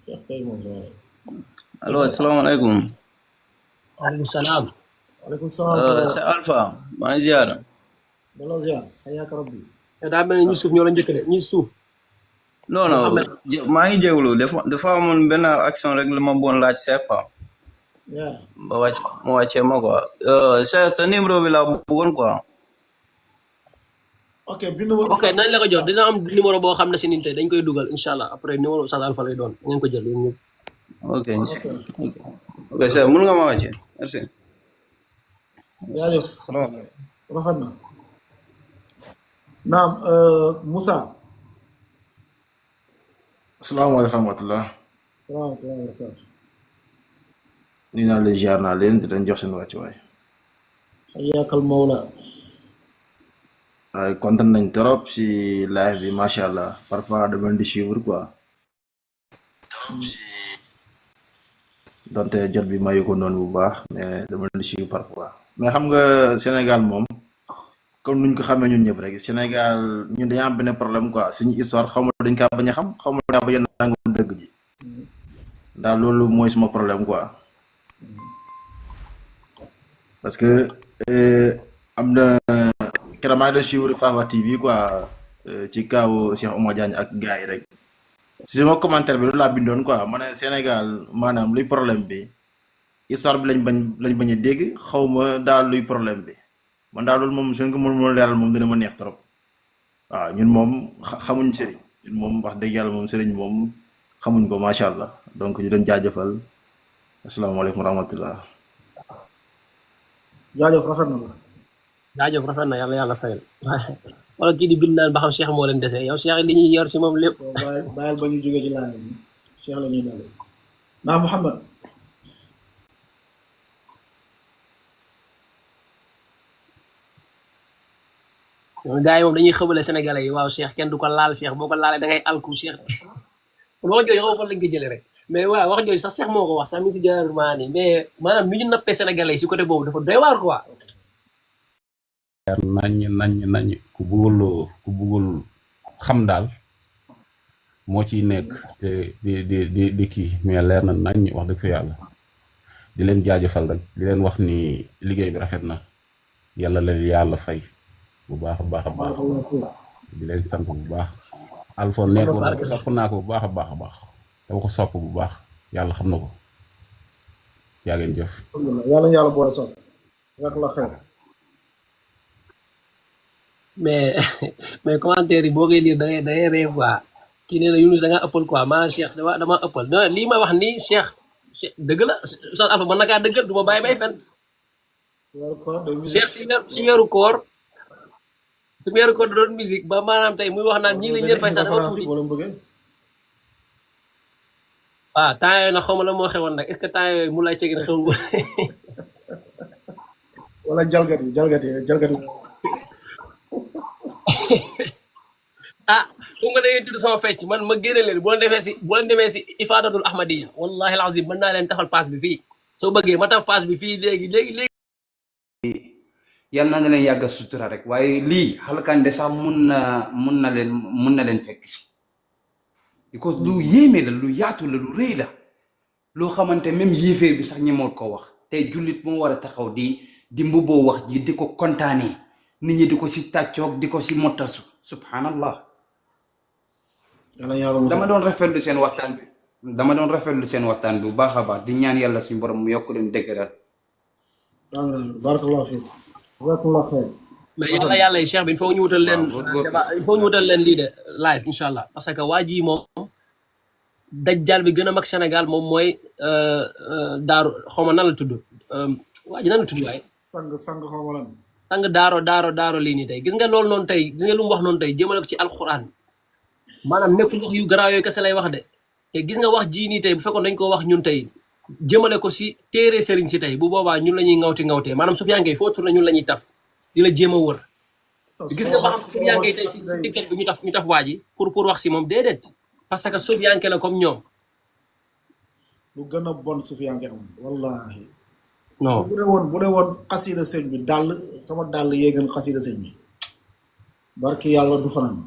Cheikh kay moom allo asalaamaaleykum. waaleykum salaam. waaleykum salaam. c'est Alpha maa ngi ziar. delloo ziar xayaaka rabbi. daa mel ni ñu suuf ñoo la njëkk de ñu suuf. non non maa ngi jégalu dafa amoon benn action rek la ma bon laaj Cheikh quoi. ba wàccee ma quoi Cheikh sa numéro bi laa bëggoon quoi. ok bind ma. ok nañ la ko jox dina am numéro boo xam ne si nit tey dañ koy dugal incha allah après numéro Oustaz Alpha lay doon ngeen ko jël yéen ñëpp. ok ok Cheikh mun nga ma wàcce merci. jaajëf. salaamaaleykum. rafet na. naam Moussa. asalaamaaleykum wa rahmatulah. salaamaaleykum. nii naa leen ziar naa leen di leen jox seen wàccuwaay. xayaakal mawla. waaye kontaan nañ trop si live bi macha allah parfois dama leen di suivre quoi. donte jot bi mayu ko noonu bu baax mais dama leen di suivre parfois mais xam nga Sénégal moom comme nuñ ko xamee ñun ñëpp rek Sénégal ñun dañu am benn problème quoi suñu histoire xaw ma dañ kaa bañ a xam xaw ma daa bañ a nangu dëgg ji ndax loolu mooy suma problème quoi parce que am na keroog maa ngi doon suivre Fafa TV quoi ci kaw Cheikh Oumar Diagne ak gars yi rek si sama commentaire bi loolu laa bindoon quoi ma ne Sénégal maanaam luy problème bi histoire bi lañ bañ a dégg xaw ma daal luy problème bi man daal loolu moom suñ ko mën leeral moom dina ma neex trop waaw ñun moom xamuñ sëriñ ñun moom wax dëgg yàlla moom sëriñ moom xamuñ ko macha allah donc ñu doon jaajëfal asalaamaaleykum wa rahmatullah. jaajëf rafet na la. jaajëf rafet na yàlla fayal wala kii di bind naan ba xam Cheikh moo leen dese yow Cheikh li ñuy yor si moom lépp. bàyyil ba ñu jógee ci laaj bi Cheikh la ñuy daal naa Mouhamed. gars yi moom dañuy xëbale Sénégalais yi waaw Cheikh kenn du ko laal Cheikh boo ko laalee da ngay alku Cheikh wax jooju xaw fan lañ ko jëlee rek mais waaw wax jooju sax Cheikh moo ko wax sax mi si Jawahirul Maani mais maanaam mi ñu nappee Sénégalais yi si côté boobu dafa doy waar quoi. nañ ku bëggul xam daal moo ciy nekk te di kii mais leer na nañ wax dëgg fa yàlla di leen jaajëfal rek di leen wax ni liggéey bi rafet na yàlla leen yàlla fay bu baax a baax a baax di leen sant bu baax Alpha nekkoon sopp naa ko bu baax a baax a baax dama ko sopp bu baax yàlla xam na ko yaa ngeen jëf yàlla boole sopp la xeer mais commentaire yi boo koy lire da ngay ree quoi kii nee na Younous da nga ëppal quoi maanaam Cheikh dama ëppal non lii ma wax nii Cheikh dëgg la Oustaz Alpha mën na kaa dëggal du ma bàyyi bay fen Cheikh si weeru koor su weeru koor da doon musique ba maanaam tey muy wax naan ñii lañ leen fay sax dafa tuuti waaw temps yooyu nag xaw ma la moo xewoon nag est-ce que temps yooyu mu lay cegin xew wala jalgati ah fu nga da ngeen tudd sama fecc man ma génne leen boo leen demee si Ifadatul Ahmadiyya wallahi alazim mën naa leen tafal pass bi fii soo bëggee ma taf pass bi fii léegi yal na leen yàgg sutura rek waaye lii xalkande sax mun na leen fekk si because lu yéeme la lu yaatu la lu rëy la loo xamante même yéeféer bi sax ñemoot ko wax tey jullit moo war a taxaw di mbubboo wax ji di ko kontaanee nit ñi di ko si tàccoog di ko si mottasu subhanallah dama doon rafetlu seen waxtaan bi bu baax a baax di ñaan yàlla suñu borom mu yokk leen dëgëral barakallahu fiik barakallahu xayr mais yàlla yi cheikh bi il faut ñu wutal leen il faut ñu wutal leen lii de live incha allah parce que waa ji moom dajjal bi gën a mag Sénégal moom mooy daaru xaw ma nan la tudd waa ji nan la tudd waaye sang xaw ma lan sang daaro lii nii tey gis nga loolu noonu tey gis nga lu mu wax noonu tey jëmale ko ci alquran maanaam nekkul wax yu garaaw yooyu kese lay wax de te gis nga wax ji nii tey bu fekkoon dañ ko wax ñun tey jëmale ko si téere sëriñ si tey bu boobaa ñun la ñuy ngawtee maanaam Soufiane foo tourné ñun la ñuy taf di la jéem a wër gis nga ba xam Soufiane tey si TikTok bi ñu taf waa ji pour wax si moom déedéet parce que Soufiane la comme ñoom lu gën a bon Soufiane amul wallahi non bu dee woon xasida sëñ bi dàll sama dàll yéegal xasida sëñ bi barki yàlla du fanaan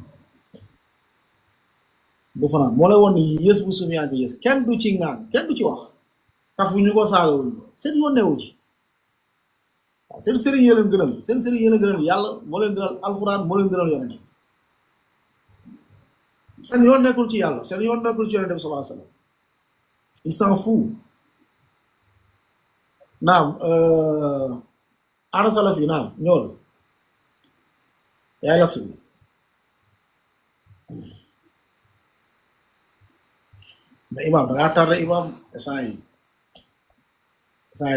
moo lay woon ni yées bu Soufiane yées kenn du ci ngaan kenn du ci wax tafu ñu ko saagawuñu seen yoon newu ci waaw seen sëriñ yee leen gënal yàlla moo leen gënal alxuraan moo leen gënal yonent seen yoon nekkul ci yàlla seen yoon nekkul ci yonent bi sallallahu alayhi wasallam il s'en fout naam ana salafi naam ñëwal yaay las bi mais imam da ngaa tardé imam instant yi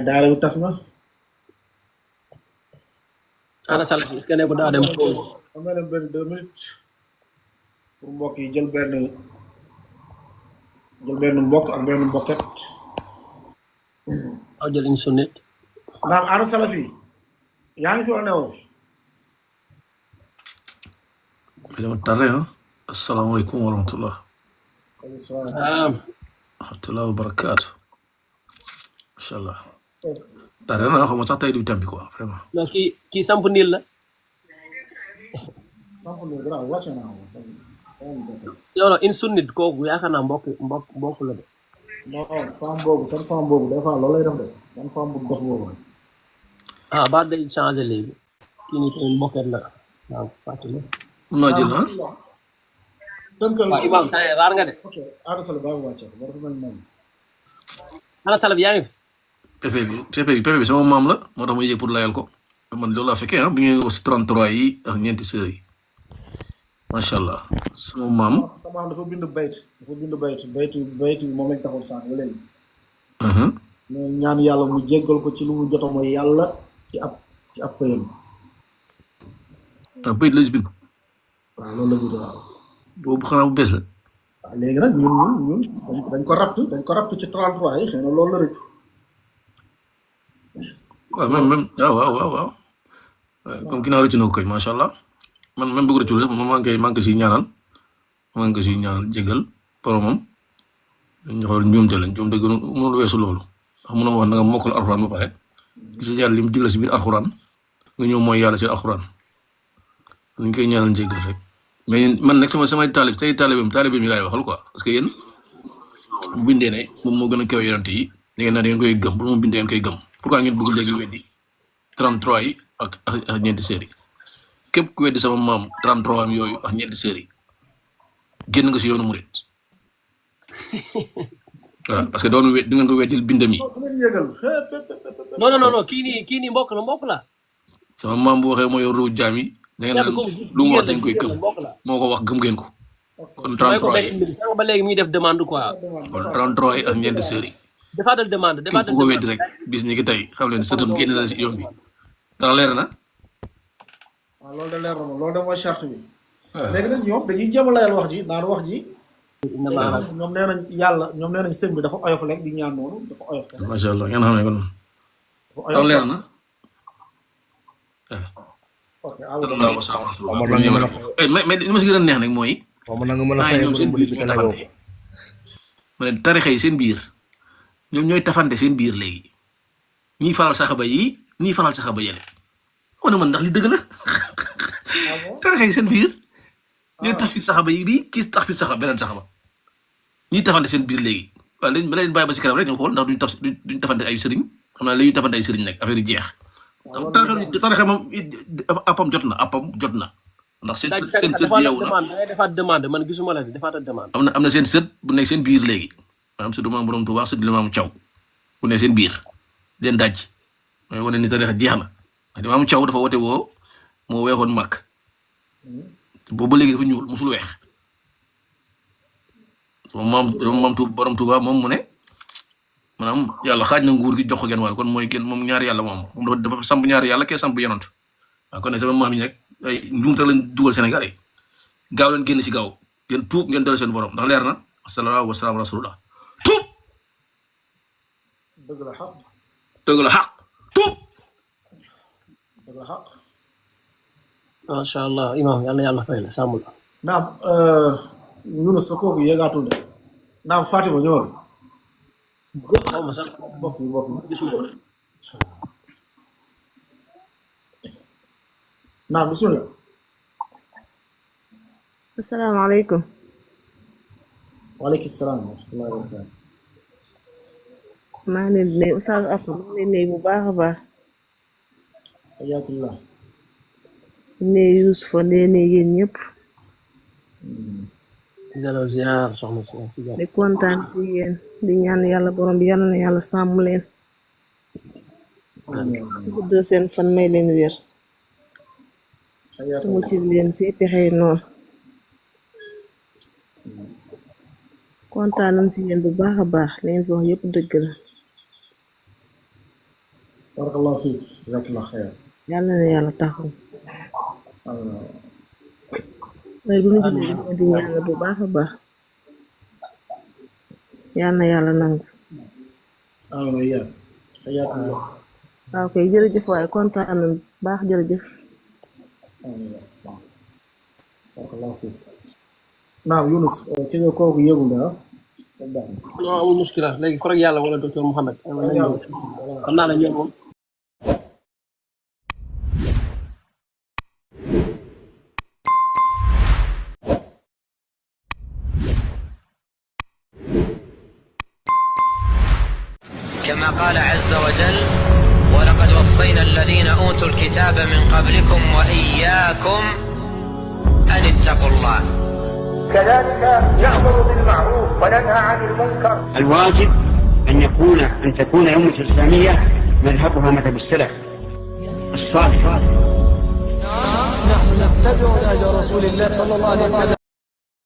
daara bi tas na ana salafi est-ce que ne ko daa dem pause am na leen benn 2 minutes pour mbokk yi jël benn mbokk ak benn mbokket aw jël une sonnette naam ana salafi yaa ngi fi wala newoo fi dama tardé asalaamaaleykum wa rahmatullah wa barakaatu macha allah tardé na xaw ma sax tey du tam bi quoi vraiment non kii samp niil la yow la une sunnit kooku yaakaar naa mbokk la de non femme boobu seen femme boobu des fois loolu lay def de seen femme bu dox boobu ba day changé léegi kii nii tamit mbokket la waaw fàttali mun naa jël waaw imam temps raar nga de ok ana sala baa wàcce ba dafa mel moom ana sala bi yaa ngi fi PP bi sama maam la moo tax ma yéeg pour layal ko man loolu laa fekkee bi ngeen wax si 33 yi ak ñeenti sœurs yi macha allah sama maam dafa bind bayt bi moom lañ taxoon sànq ba léegi mais ñaan yàlla mu jéggal ko ci lu mu jota mooy yàlla ci ab pëyam bayt la ci bind waaw loolu la bind waaw boobu xanaa bu bees la waaw léegi nag ñun dañ ko rapt ci 33 yi xëy na loolu la rëcc waaw même waaw comme ginnaaw rëcc na ko koy macha allah man même bëgg rëccul sax maa ngi ko siy ñaanal jégal boromam ñu xool njuumte la njuumte gënu mënul weesu loolu ndax mënoo wax na nga mokkal alxuraan ba pare gis yàlla li mu digal si biir alxuraan nga ñëw mooy yàlla ci alxuraan ñu koy ñaanal jégal rek mais man nag samay taalibeem yi laay waxal quoi parce que yéen bu bindee ne moom moo gën a kaw yonent yi da ngeen naan da ngeen koy gëm bu moom bindee ngeen koy gëm pourquoi ngeen bëgg léegi weddi 33 yi ak ñeenti série képp ku weddi sama maam 33 am yooyu ak ñeenti série génn nga si yoonu murit voilà parce que doon di ngeen ko weddil bindam yi. non kii nii mbokk la. sama maam bu waxee mooy yor ruuj jaam yi. da ngeen naan lu mu wax dañ koy gëm moo ko wax gëm ngeen ko. kon 33 yi ba léegi muy def demande quoi. kon 33 yi ak ñeenti série. defaatal demande képp ku ko weddi rek bis ni ki tey xam leen sëtam génn na si yoon bi ndax leer na. waaw loolu de leer na moom loolu de mooy charte bi. léegi nag ñoom dañuy jéem a layal wax ji naan wax ji. ñoom nee nañ yàlla ñoom nee nañ sëñ bi dafa oyof rek di ñaan noonu dafa oyof. macha allah ngeen xam ne kon. dafa oyof leer na. ok mais li ma si gën a neex nag mooy. ñoom seen biir ñooy tafante. ma ne tarixa yi seen biir ñoom ñooy tafante seen biir léegi ñii faral saxaba yi ñii faral saxaba yele ma ne man ndax li dëgg la tarixa yi seen biir ñooy tax fi saxaba yi bii kii tax fi saxaba beneen saxaba ñuy tafante seen biir léegi waaw léegi ma leen bàyyi ba si kanam rek ñu xool ndax duñ tafante ay sëriñ xam naa la ñuy tafante ay sëriñ nag affaire yi jeex tarixa moom appam jot na ndax seen sët yeewu na dangay defaat demande man gisuma la defaat demande am na seen sët bu nekk seen biir léegi maanaam sëtu maam borom Tuubaa sët Limaamu Caw bu nekk seen biir leen daj mooy wane ni tarixa jeex na Limaamu Caw dafa wote woo moo weexoon màkk boobu ba léegi dafa ñuul musul weex moom borom Tuubaa moom mu ne maanaam yàlla xaaj na nguur gi jox ko genn wàll kon mooy moom ñaari yàlla moom dafa samp ñaari yàlla kee samp yonant waaw kon ne sama maam yi rek ay njuumte lañ dugal Sénégal yi gaaw leen génn si gaaw ngeen tuub ngeen dellu seen borom ndax leer na asalaatu wasalaam rasulullah tuub dëgg la xaq tuub dëgg la xaq masha Allah imam yàlla fay la sàmm la naam ñun sa kooku yéegaatul de naam Fatima ñëwal xaw ma sax bopp naam bismillah asalaamaaleykum waaleykum salaam wa rahmatullahi wa barakatuh maa ngi leen di nuyu Oustaz Afra maa ngi leen di nuyu bu baax a baax ayakullah nuyu Yuusufa nee ne yéen ñëpp jalo ziar soxna si di kontaan si yéen di ñaan yàlla borom bi yàlla na yàlla sàmm leen guddal seen fan may leen wér te mucc leen si pexey noonu kontaan nañ si yéen bu baax a baax leen fi wax yëpp dëgg la barakallahu fiik jazakallahu xayr yàlla na yàlla taxaw waaye bu ñu di ñaan bu baax a baax yàlla na yàlla nangu waaw kay jërëjëf waaye kontaan nañ baax jërëjëf barakallahu fiik naam Yunus ci nga kooku yëgul na non amul muskila léegi farag yàlla wala docteur Mouhamed xam naa la ñoom moom كما قال عز وجل ولقد وصينا الذين أوتوا الكتاب من قبلكم وإياكم أن اتقوا الله كذلك نأمر بالمعروف وننهى عن المنكر. الواجب أن تكون الأمة الإسلامية مذهبها مذهب السلف الصالح. نحن نتبع نهج رسول الله صلى الله عليه وسلم